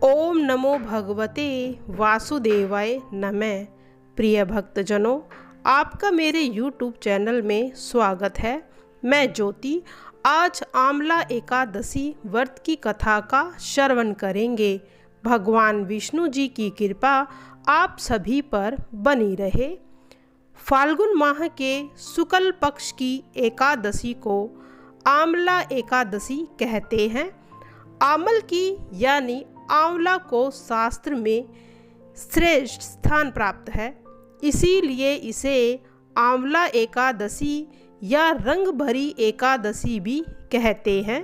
ओम नमो भगवते वासुदेवाय नमः। प्रिय भक्तजनों, आपका मेरे YouTube चैनल में स्वागत है। मैं ज्योति। आज आमला एकादशी व्रत की कथा का श्रवण करेंगे। भगवान विष्णु जी की कृपा आप सभी पर बनी रहे। फाल्गुन माह के शुक्ल पक्ष की एकादशी को आमला एकादशी कहते हैं। आमल की यानी आंवला को शास्त्र में श्रेष्ठ स्थान प्राप्त है, इसीलिए इसे आंवला एकादशी या रंग भरी एकादशी भी कहते हैं।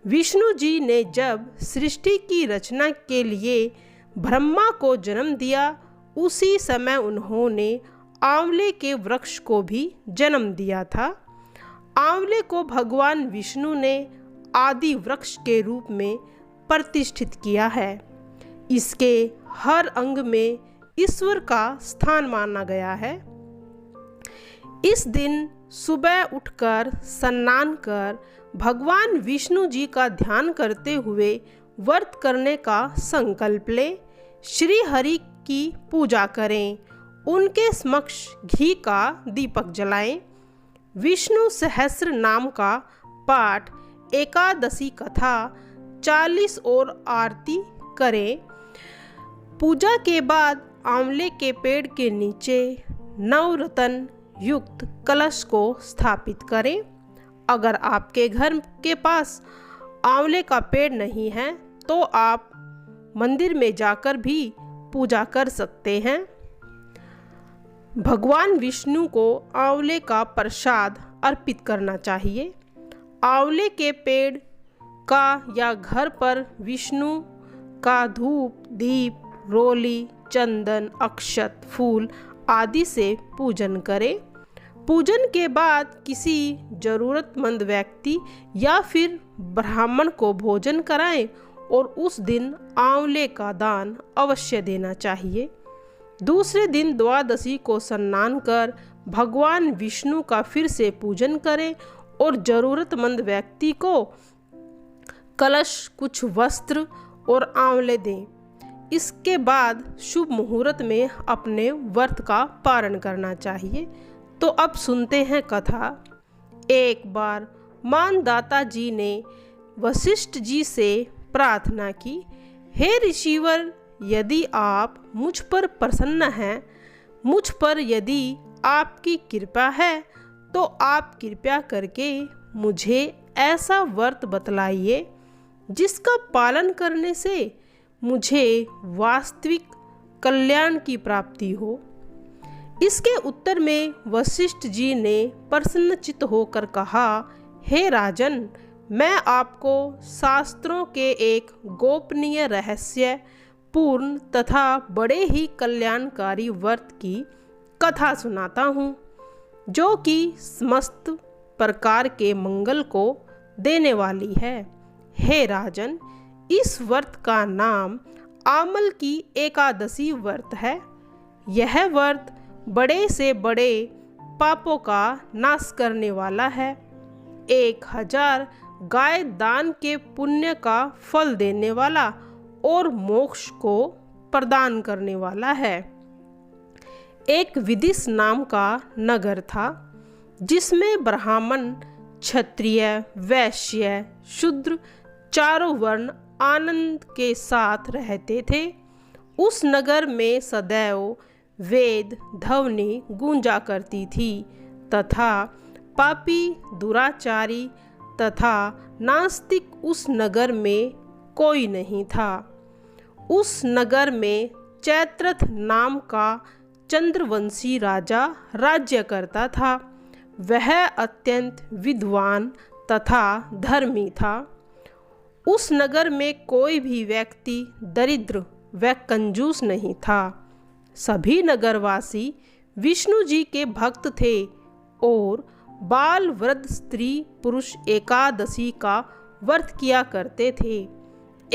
विष्णु जी ने जब सृष्टि की रचना के लिए ब्रह्मा को जन्म दिया, उसी समय उन्होंने आंवले के वृक्ष को भी जन्म दिया था। आंवले को भगवान विष्णु ने आदि वृक्ष के रूप में प्रतिष्ठित किया है। इसके हर अंग में ईश्वर का स्थान माना गया है। इस दिन सुबह उठकर स्नान कर भगवान विष्णु जी का ध्यान करते हुए व्रत करने का संकल्प लें। श्री हरि की पूजा करें, उनके समक्ष घी का दीपक जलाएं। विष्णु सहस्र नाम का पाठ, एकादशी कथा 40 और आरती करें। पूजा के बाद आंवले के पेड़ के नीचे नवरत्न युक्त कलश को स्थापित करें। अगर आपके घर के पास आंवले का पेड़ नहीं है तो आप मंदिर में जाकर भी पूजा कर सकते हैं। भगवान विष्णु को आंवले का प्रसाद अर्पित करना चाहिए। आंवले के पेड़ का या घर पर विष्णु का धूप, दीप, रोली, चंदन, अक्षत, फूल आदि से पूजन करें। पूजन के बाद किसी जरूरतमंद व्यक्ति या फिर ब्राह्मण को भोजन कराएं और उस दिन आंवले का दान अवश्य देना चाहिए। दूसरे दिन द्वादशी को स्नान कर भगवान विष्णु का फिर से पूजन करें और जरूरतमंद व्यक्ति को कलश, कुछ वस्त्र और आंवले दें। इसके बाद शुभ मुहूर्त में अपने व्रत का पारण करना चाहिए। तो अब सुनते हैं कथा। एक बार मानदाता जी ने वशिष्ठ जी से प्रार्थना की, हे ऋषिवर, यदि आप मुझ पर प्रसन्न हैं, मुझ पर यदि आपकी कृपा है, तो आप कृपया करके मुझे ऐसा व्रत बतलाइए जिसका पालन करने से मुझे वास्तविक कल्याण की प्राप्ति हो। इसके उत्तर में वशिष्ठ जी ने प्रसन्नचित्त होकर कहा, हे राजन, मैं आपको शास्त्रों के एक गोपनीय रहस्य पूर्ण तथा बड़े ही कल्याणकारी व्रत की कथा सुनाता हूँ, जो कि समस्त प्रकार के मंगल को देने वाली है। हे राजन, इस व्रत का नाम आमल की एकादशी व्रत है। यह व्रत बड़े से बड़े पापों का नाश करने वाला है। 1000 गाय दान के पुण्य का फल देने वाला और मोक्ष को प्रदान करने वाला है। एक विदिश नाम का नगर था, जिसमें ब्राह्मण, क्षत्रिय, वैश्य, शूद्र चारों वर्ण आनंद के साथ रहते थे। उस नगर में सदैव वेद ध्वनि गूंजा करती थी तथा पापी, दुराचारी तथा नास्तिक उस नगर में कोई नहीं था। उस नगर में चैत्रथ नाम का चंद्रवंशी राजा राज्य करता था। वह अत्यंत विद्वान तथा धर्मी था। उस नगर में कोई भी व्यक्ति दरिद्र व कंजूस नहीं था। सभी नगरवासी विष्णु जी के भक्त थे और बाल, वृद्ध, स्त्री, पुरुष एकादशी का व्रत किया करते थे।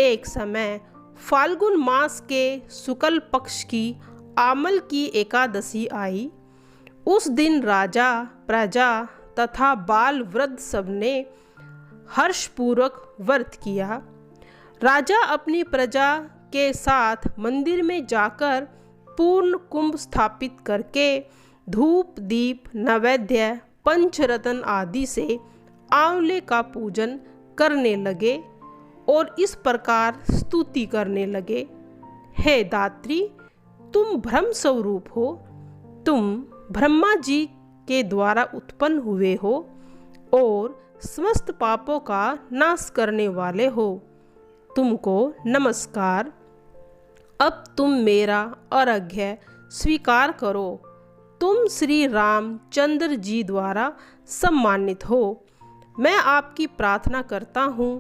एक समय फाल्गुन मास के शुक्ल पक्ष की आमल की एकादशी आई। उस दिन राजा, प्रजा तथा बाल, वृद्ध सबने हर्षपूर्वक व्रत किया। राजा अपनी प्रजा के साथ मंदिर में जाकर पूर्ण कुंभ स्थापित करके धूप दीप नैवेद्य पंचरत्न आदि से आंवले का पूजन करने लगे और इस प्रकार स्तुति करने लगे। हे दात्री, तुम ब्रह्म स्वरूप हो, तुम ब्रह्मा जी के द्वारा उत्पन्न हुए हो और समस्त पापों का नाश करने वाले हो। तुमको नमस्कार। अब तुम मेरा अर्घ्य स्वीकार करो। तुम श्री रामचंद्र जी द्वारा सम्मानित हो। मैं आपकी प्रार्थना करता हूँ,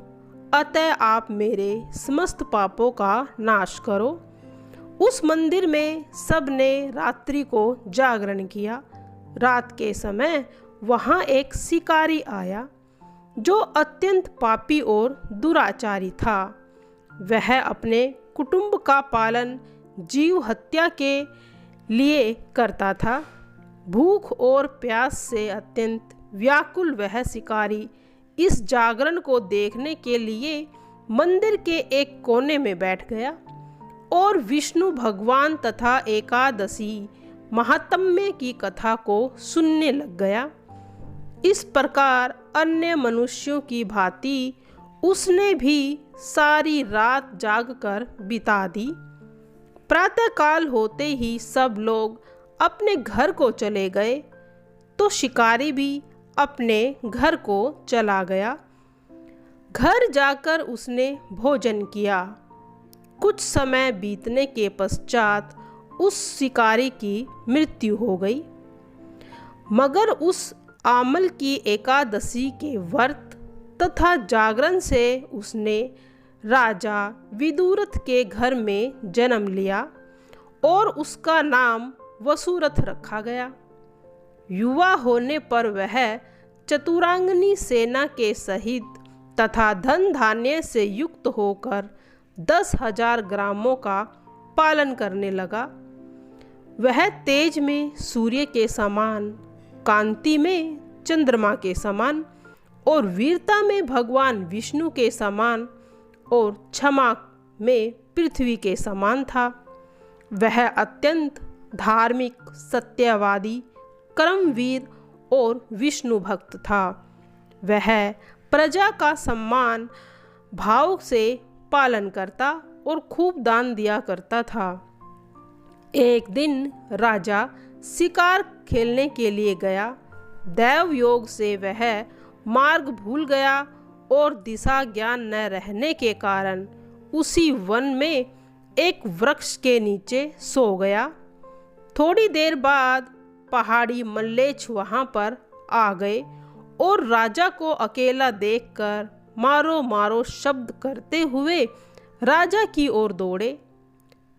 अतः आप मेरे समस्त पापों का नाश करो। उस मंदिर में सबने रात्रि को जागरण किया। रात के समय वहाँ एक शिकारी आया जो अत्यंत पापी और दुराचारी था। वह अपने कुटुंब का पालन जीव हत्या के लिए करता था। भूख और प्यास से अत्यंत व्याकुल वह शिकारी इस जागरण को देखने के लिए मंदिर के एक कोने में बैठ गया और विष्णु भगवान तथा एकादशी महात्म्य की कथा को सुनने लग गया। इस प्रकार अन्य मनुष्यों की भांति उसने भी सारी रात जागकर बिता दी। प्रातःकाल होते ही सब लोग अपने घर को चले गए तो शिकारी भी अपने घर को चला गया। घर जाकर उसने भोजन किया। कुछ समय बीतने के पश्चात उस शिकारी की मृत्यु हो गई। मगर उस आमल की एकादशी के व्रत तथा जागरण से उसने राजा विदुरथ के घर में जन्म लिया और उसका नाम वसुरथ रखा गया। युवा होने पर वह चतुरांगनी सेना के सहित तथा धन धान्य से युक्त होकर 10,000 ग्रामों का पालन करने लगा। वह तेज में सूर्य के समान, कांति में चंद्रमा के समान और वीरता में भगवान विष्णु के समान और क्षमा में पृथ्वी के समान था। वह अत्यंत धार्मिक, सत्यवादी, कर्मवीर और विष्णु भक्त था। वह प्रजा का सम्मान भाव से पालन करता और खूब दान दिया करता था। एक दिन राजा शिकार खेलने के लिए गया। दैव योग से वह मार्ग भूल गया और दिशा ज्ञान न रहने के कारण उसी वन में एक वृक्ष के नीचे सो गया। थोड़ी देर बाद पहाड़ी मल्लेच्छ वहाँ पर आ गए और राजा को अकेला देखकर मारो मारो शब्द करते हुए राजा की ओर दौड़े।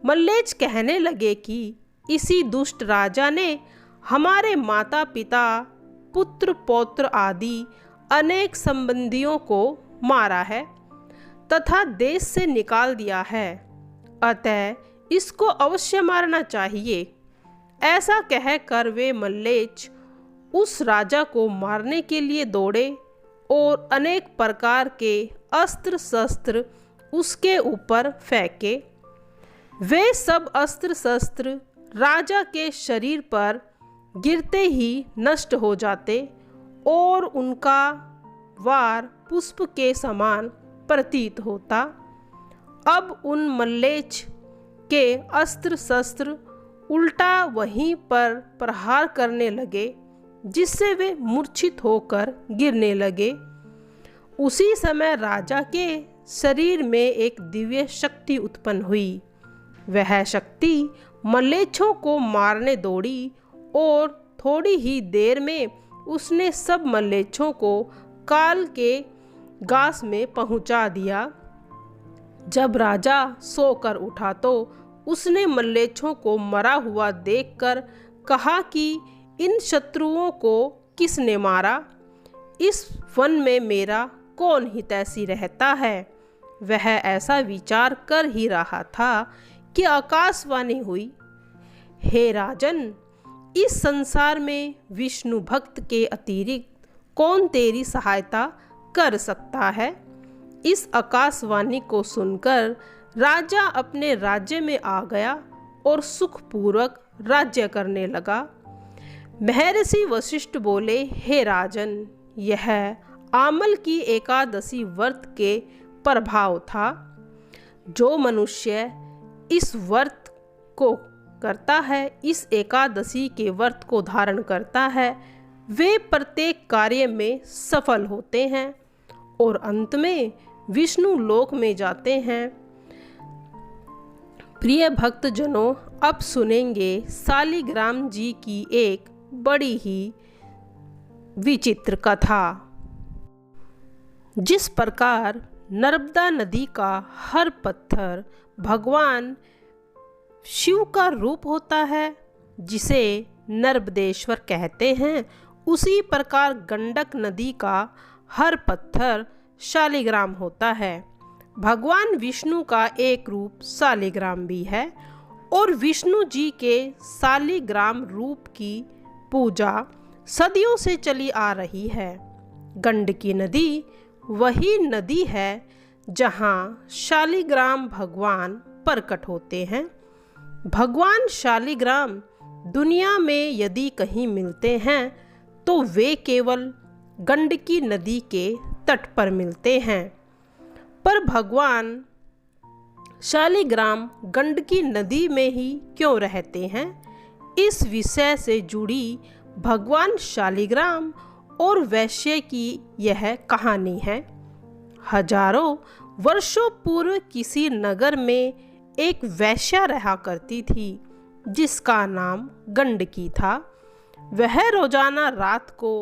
मल्लेच्छ कहने लगे कि इसी दुष्ट राजा ने हमारे माता पिता, पुत्र पौत्र आदि अनेक संबंधियों को मारा है तथा देश से निकाल दिया है, अतः इसको अवश्य मारना चाहिए। ऐसा कहकर वे मल्लेच्छ उस राजा को मारने के लिए दौड़े और अनेक प्रकार के अस्त्र शस्त्र उसके ऊपर फेंके। वे सब अस्त्र शस्त्र राजा के शरीर पर गिरते ही नष्ट हो जाते और उनका वार पुष्प के समान प्रतीत होता। अब उन मल्लेच्छ के अस्त्र शस्त्र उल्टा वहीं पर प्रहार करने लगे, जिससे वे मूर्छित होकर गिरने लगे। उसी समय राजा के शरीर में एक दिव्य शक्ति उत्पन्न हुई। वह शक्ति मल्लेच्छों को मारने दौड़ी और थोड़ी ही देर में उसने सब मल्लेच्छों को काल के गास में पहुंचा दिया। जब राजा सोकर उठा तो उसने मल्लेच्छों को मरा हुआ देखकर कहा कि इन शत्रुओं को किसने मारा? इस वन में मेरा कौन हितैषी रहता है? वह ऐसा विचार कर ही रहा था कि आकाशवाणी हुई, हे राजन, इस संसार में विष्णु भक्त के अतिरिक्त कौन तेरी सहायता कर सकता है? इस आकाशवाणी को सुनकर राजा अपने राज्य में आ गया और सुखपूर्वक राज्य करने लगा। महर्षि वशिष्ठ बोले, हे राजन, यह आमल की एकादशी व्रत के प्रभाव था। जो मनुष्य इस व्रत को करता है, इस एकादशी के व्रत को धारण करता है, वे प्रत्येक कार्य में सफल होते हैं और अंत में विष्णु लोक में जाते हैं। प्रिय भक्तजनों, अब सुनेंगे शालिग्राम जी की एक बड़ी ही विचित्र कथा। जिस प्रकार नर्मदा नदी का हर पत्थर भगवान शिव का रूप होता है, जिसे नर्मदेश्वर कहते हैं, उसी प्रकार गंडक नदी का हर पत्थर शालिग्राम होता है। भगवान विष्णु का एक रूप शालिग्राम भी है और विष्णु जी के शालिग्राम रूप की पूजा सदियों से चली आ रही है। गंडकी नदी वही नदी है जहाँ शालिग्राम भगवान प्रकट होते हैं। भगवान शालिग्राम दुनिया में यदि कहीं मिलते हैं तो वे केवल गंडकी नदी के तट पर मिलते हैं। पर भगवान शालिग्राम गंडकी नदी में ही क्यों रहते हैं? इस विषय से जुड़ी भगवान शालिग्राम और वैश्य की यह कहानी है। हजारों वर्षों पूर्व किसी नगर में एक वैश्या रहा करती थी जिसका नाम गंडकी था। वह रोजाना रात को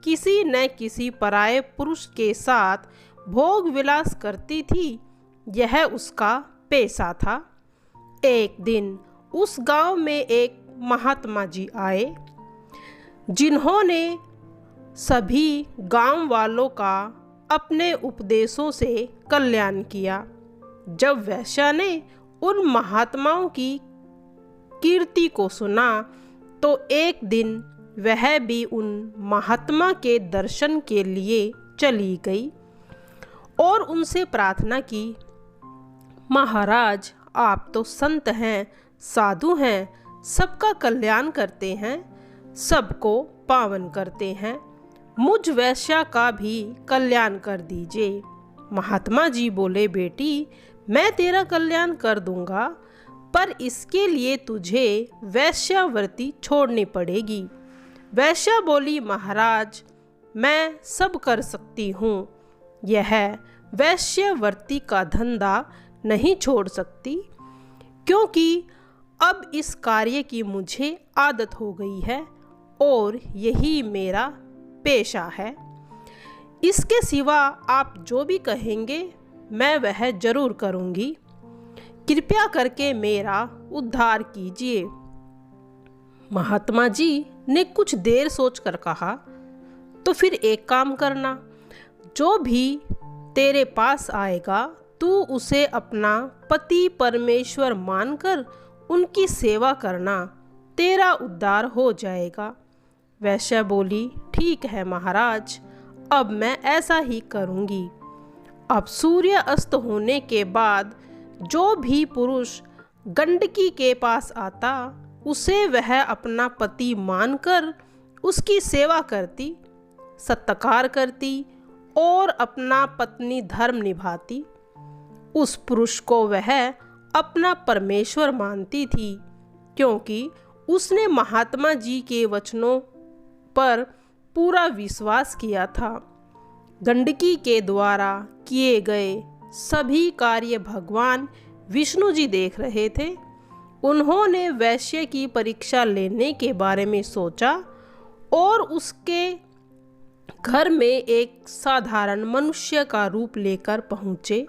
किसी न किसी पराये पुरुष के साथ भोग विलास करती थी। यह उसका पेशा था। एक दिन उस गांव में एक महात्मा जी आए, जिन्होंने सभी गांव वालों का अपने उपदेशों से कल्याण किया। जब वैश्या ने उन महात्माओं की कीर्ति को सुना तो एक दिन वह भी उन महात्मा के दर्शन के लिए चली गई और उनसे प्रार्थना की, महाराज, आप तो संत हैं, साधु हैं, सबका कल्याण करते हैं, सबको पावन करते हैं, मुझ वैश्या का भी कल्याण कर दीजिए। महात्मा जी बोले, बेटी, मैं तेरा कल्याण कर दूंगा, पर इसके लिए तुझे वैश्यावृत्ति छोड़नी पड़ेगी। वैश्या बोली, महाराज, मैं सब कर सकती हूँ, यह वैश्यावृत्ति का धंधा नहीं छोड़ सकती, क्योंकि अब इस कार्य की मुझे आदत हो गई है और यही मेरा पेशा है। इसके सिवा आप जो भी कहेंगे मैं वह जरूर करूँगी। कृपया करके मेरा उद्धार कीजिए। महात्मा जी ने कुछ देर सोचकर कहा, तो फिर एक काम करना, जो भी तेरे पास आएगा तू उसे अपना पति परमेश्वर मानकर उनकी सेवा करना, तेरा उद्धार हो जाएगा। वैश्या बोली, ठीक है महाराज, अब मैं ऐसा ही करूँगी। अब सूर्य अस्त होने के बाद जो भी पुरुष गंडकी के पास आता, उसे वह अपना पति मानकर उसकी सेवा करती, सत्कार करती और अपना पत्नी धर्म निभाती। उस पुरुष को वह अपना परमेश्वर मानती थी, क्योंकि उसने महात्मा जी के वचनों पर पूरा विश्वास किया था। गंडकी के द्वारा किए गए सभी कार्य भगवान विष्णु जी देख रहे थे। उन्होंने वैश्य की परीक्षा लेने के बारे में सोचा और उसके घर में एक साधारण मनुष्य का रूप लेकर पहुँचे।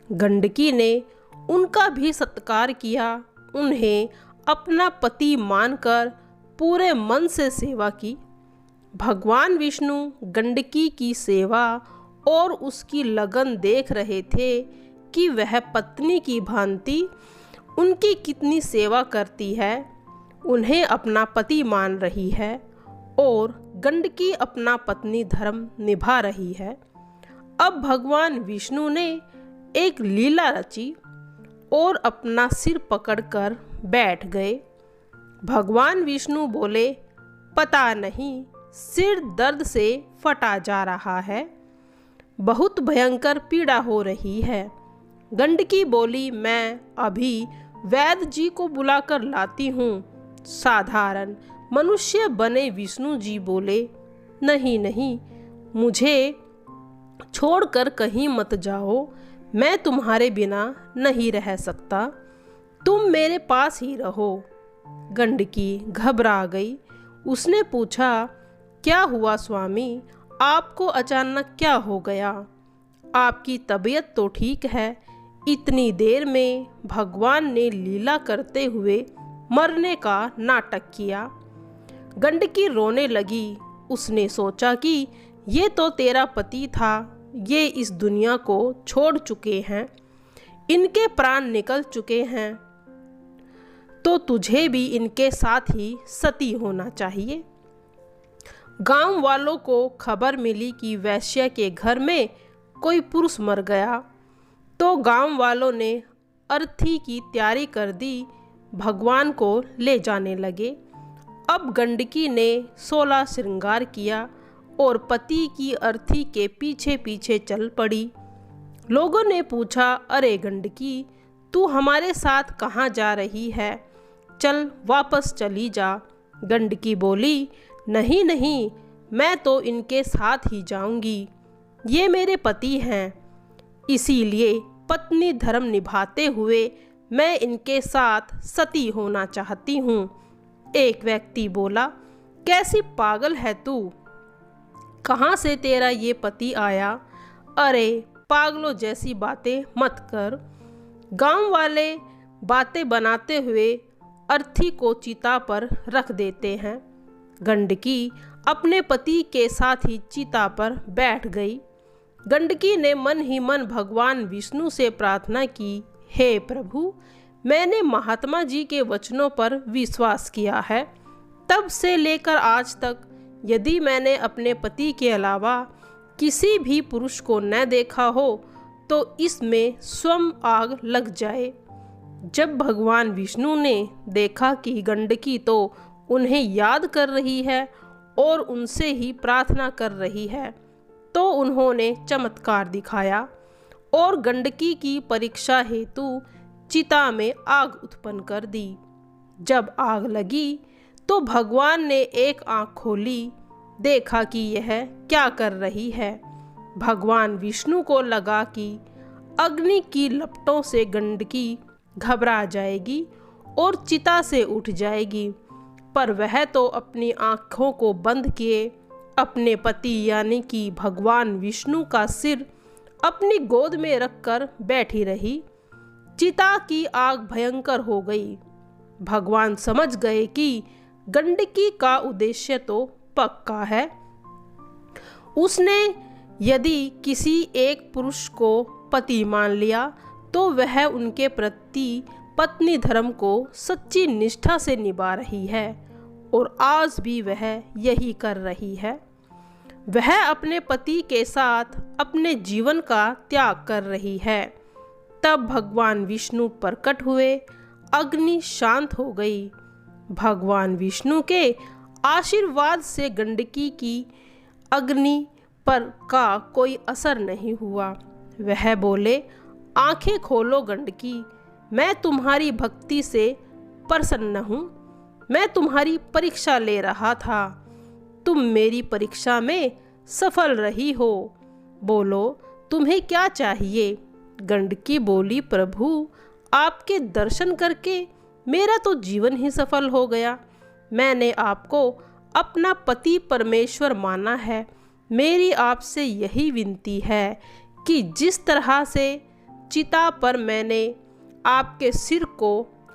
गंडकी ने उनका भी सत्कार किया, उन्हें अपना पति मानकर पूरे मन से सेवा की। भगवान विष्णु गंडकी की सेवा और उसकी लगन देख रहे थे कि वह पत्नी की भांति उनकी कितनी सेवा करती है, उन्हें अपना पति मान रही है और गंडकी अपना पत्नी धर्म निभा रही है। अब भगवान विष्णु ने एक लीला रची और अपना सिर पकड़कर बैठ गए। भगवान विष्णु बोले, पता नहीं सिर दर्द से फटा जा रहा है, बहुत भयंकर पीड़ा हो रही है। गंडकी बोली, मैं अभी वैद्य जी को बुलाकर लाती हूँ। साधारण मनुष्य बने विष्णु जी बोले, नहीं नहीं, मुझे छोड़कर कहीं मत जाओ, मैं तुम्हारे बिना नहीं रह सकता, तुम मेरे पास ही रहो। गंडकी घबरा गई। उसने पूछा, क्या हुआ स्वामी, आपको अचानक क्या हो गया? आपकी तबीयत तो ठीक है, इतनी देर में भगवान ने लीला करते हुए मरने का नाटक किया। गंडकी रोने लगी। उसने सोचा कि ये तो तेरा पति था, ये इस दुनिया को छोड़ चुके हैं, इनके प्राण निकल चुके हैं, तो तुझे भी इनके साथ ही सती होना चाहिए। गांव वालों को खबर मिली कि वैश्य के घर में कोई पुरुष मर गया, तो गांव वालों ने अर्थी की तैयारी कर दी, भगवान को ले जाने लगे। अब गंडकी ने 16 श्रृंगार किया और पति की अर्थी के पीछे पीछे चल पड़ी। लोगों ने पूछा, अरे गंडकी, तू हमारे साथ कहाँ जा रही है? चल वापस चली जा। गंडकी बोली, नहीं नहीं, मैं तो इनके साथ ही जाऊंगी, ये मेरे पति हैं, इसीलिए पत्नी धर्म निभाते हुए मैं इनके साथ सती होना चाहती हूँ। एक व्यक्ति बोला, कैसी पागल है तू, कहाँ से तेरा ये पति आया? अरे पागलों जैसी बातें मत कर। गांव वाले बातें बनाते हुए अर्थी को चिता पर रख देते हैं। गंडकी अपने पति के साथ ही चिता पर बैठ गई। गंडकी ने मन ही मन भगवान विष्णु से प्रार्थना की, हे प्रभु, मैंने महात्मा जी के वचनों पर विश्वास किया है, तब से लेकर आज तक यदि मैंने अपने पति के अलावा किसी भी पुरुष को न देखा हो तो इसमें स्वयं आग लग जाए। जब भगवान विष्णु ने देखा कि गंडकी तो उन्हें याद कर रही है और उनसे ही प्रार्थना कर रही है, तो उन्होंने चमत्कार दिखाया और गंडकी की परीक्षा हेतु चिता में आग उत्पन्न कर दी। जब आग लगी तो भगवान ने एक आँख खोली, देखा कि यह क्या कर रही है। भगवान विष्णु को लगा कि अग्नि की लपटों से गंडकी घबरा जाएगी और चिता से उठ जाएगी, पर वह तो अपनी आँखों को बंद किए अपने पति यानी कि भगवान विष्णु का सिर अपनी गोद में रखकर बैठी रही। चिता की आग भयंकर हो गई। भगवान समझ गए कि गंडकी का उद्देश्य तो पक्का है। उसने यदि किसी एक पुरुष को पति मान लिया तो वह उनके प्रति पत्नी धर्म को सच्ची निष्ठा से निभा रही है और आज भी वह यही कर रही है। वह अपने पति के साथ अपने जीवन का त्याग कर रही है। तब भगवान विष्णु प्रकट हुए, अग्नि शांत हो गई। भगवान विष्णु के आशीर्वाद से गंडकी की अग्नि पर का कोई असर नहीं हुआ। वह बोले, आंखें खोलो गंडकी, मैं तुम्हारी भक्ति से प्रसन्न हूँ, मैं तुम्हारी परीक्षा ले रहा था, तुम मेरी परीक्षा में सफल रही हो, बोलो तुम्हें क्या चाहिए? गंडकी बोली, प्रभु आपके दर्शन करके मेरा तो जीवन ही सफल हो गया। मैंने आपको अपना पति परमेश्वर माना है। मेरी आपसे यही विनती है कि जिस तरह से चिता पर मैंने आपके सिर को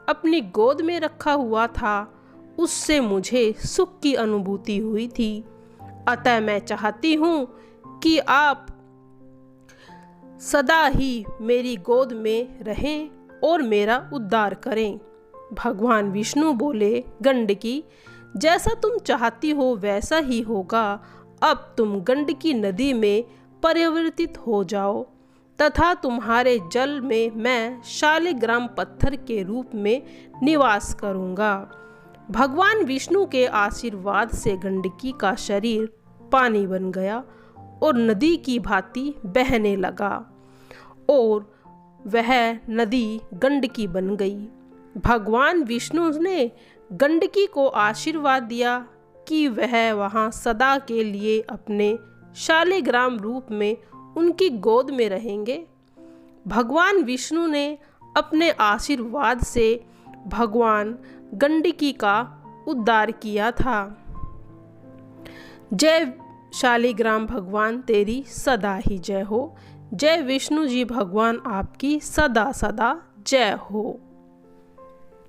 अपनी गोद में रखा हुआ था, उससे मुझे सुख की अनुभूति हुई थी। अतः मैं चाहती हूँ कि आप सदा ही मेरी गोद में रहें और मेरा उद्धार करें। भगवान विष्णु बोले, गंडकी जैसा तुम चाहती हो वैसा ही होगा। अब तुम गंडकी नदी में परिवर्तित हो जाओ तथा तुम्हारे जल में मैं शालिग्राम पत्थर के रूप में निवास करूँगा। भगवान विष्णु के आशीर्वाद से गंडकी का शरीर पानी बन गया और नदी की भांति बहने लगा और वह नदी गंडकी बन गई। भगवान विष्णु ने गंडकी को आशीर्वाद दिया कि वह वहाँ सदा के लिए अपने शालिग्राम रूप में उनकी गोद में रहेंगे। भगवान विष्णु ने अपने आशीर्वाद से भगवान गंडकी का उद्धार किया था। जय शालिग्राम भगवान तेरी सदा ही जय हो। जय विष्णु जी भगवान आपकी सदा सदा जय हो।